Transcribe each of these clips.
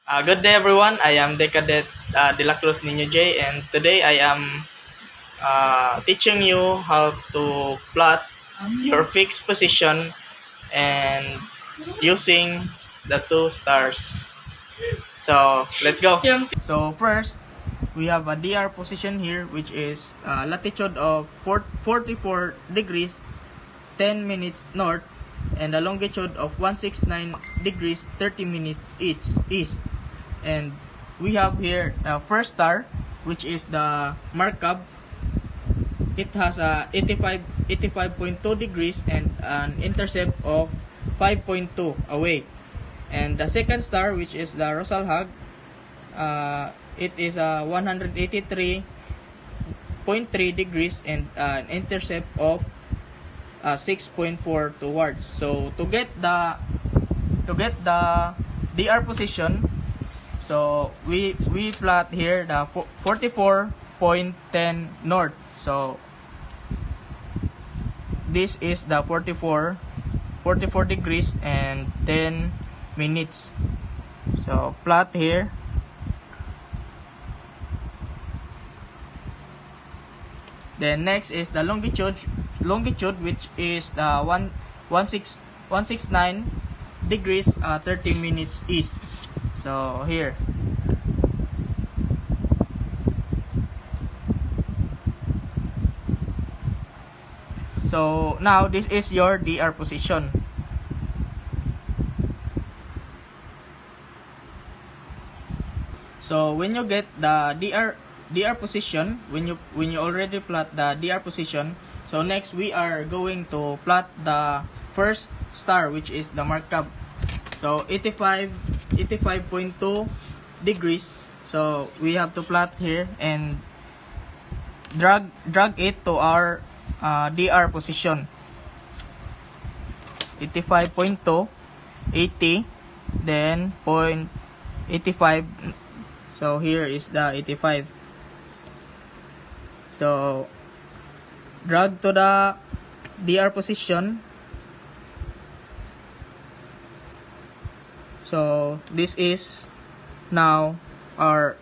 Good day everyone, I am Decadet De La Cruz Nino J, and today I am teaching you how to plot your fixed position and using the two stars. So let's go. So first, we have a DR position here, which is latitude of 44 degrees 10 minutes north, and a longitude of 169 degrees 30 minutes east. And we have here the first star, which is the Markab. It has a 85.2 degrees and an intercept of 5.2 away. And the second star, which is the Rosalhag, it is a 183.3 degrees and an intercept of 6.4 towards. So to get the DR position, so we plot here the 44.10 north. So this is the 44 degrees and 10 minutes. So plot here. Then next is the longitude, which is the 169 degrees 30 minutes east. So here. So now this is your DR position. So when you get the DR position, when you already plot the DR position, so next we are going to plot the first star, which is the Markab. So 85.2 degrees. So we have to plot here and drag it to our DR position. 85.2, 80, then 0.85. So here is the 85. So drag to the DR position. So this is now our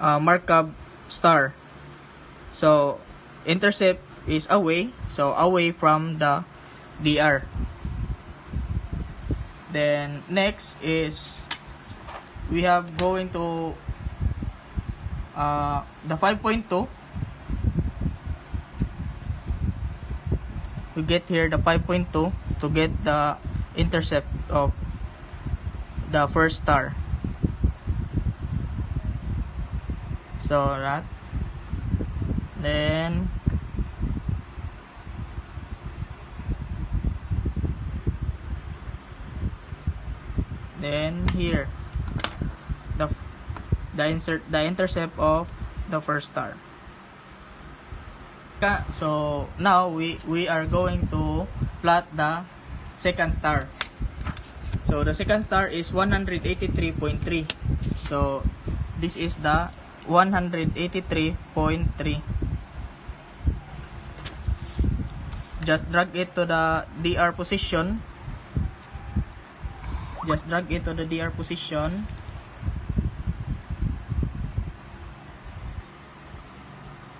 Markab star. So intercept is away, so away from the DR. Then next is we have going to the 5.2. We get here the 5.2 to get the intercept of the first star. So that, then here the intercept of the first star. So now we are going to plot the second star. So the second star is 183.3. So this is the 183.3. Just drag it to the DR position.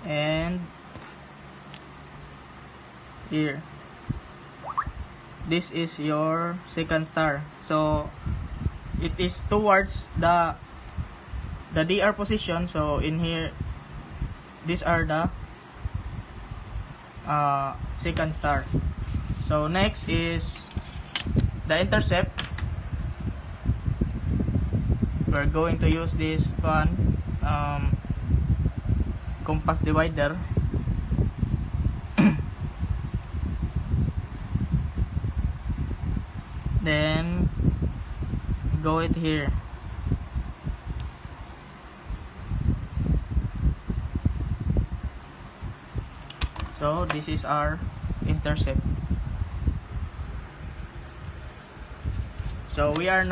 And here, this is your second star. So it is towards the DR position. So in here, these are the second star. So next is the intercept. We're going to use this one compass divider. Then go it here. So this is our intercept. So we have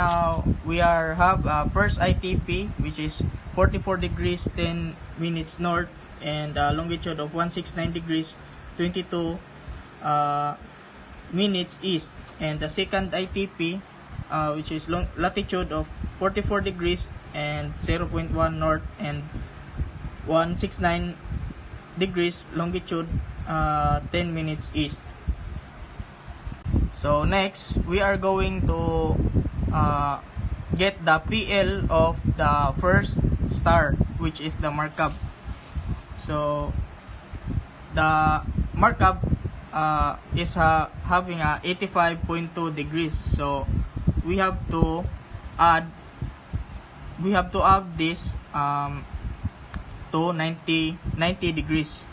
first ITP, which is 44 degrees 10 minutes north and longitude of 169 degrees 22 minutes east, and the second ITP which is latitude of 44 degrees and 0.1 north and 169 degrees longitude, 10 minutes east. So next, we are going to get the PL of the first star, which is the Markab. So the Markab is having a 85.2 degrees. So we have to add this to 90 degrees.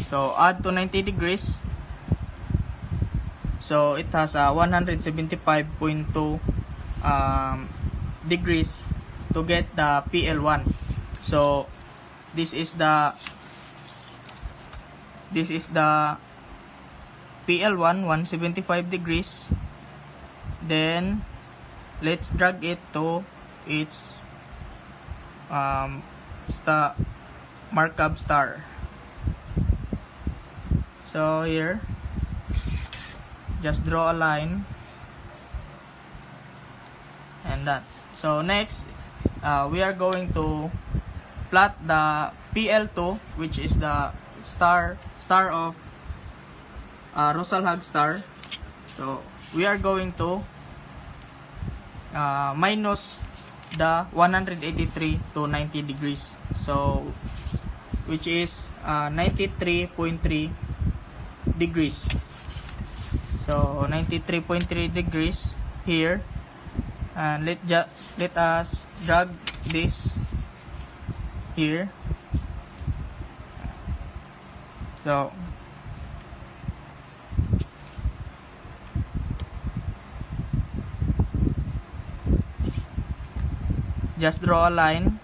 So add to 90 degrees. So it has a 175.2 degrees to get the PL1. So this is the PL1, 175 degrees. Then let's drag it to its Markab star. So here, just draw a line and that. So next, we are going to plot the PL2, which is the star of Rosalhag star. So we are going to minus the 183 to 90 degrees. So which is 93.3 degrees. So 93.3 degrees here, and let us drag this here. So just draw a line,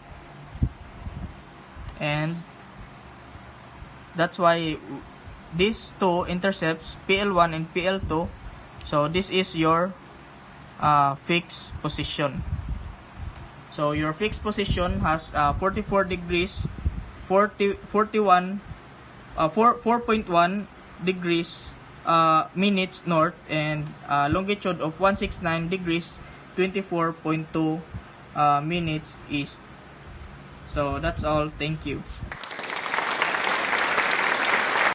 and that's why these two intercepts, PL1 and PL2. So this is your fixed position. So your fixed position has 44 degrees, 4.1 degrees minutes north, and longitude of 169 degrees 24.2 minutes east. So that's all. Thank you.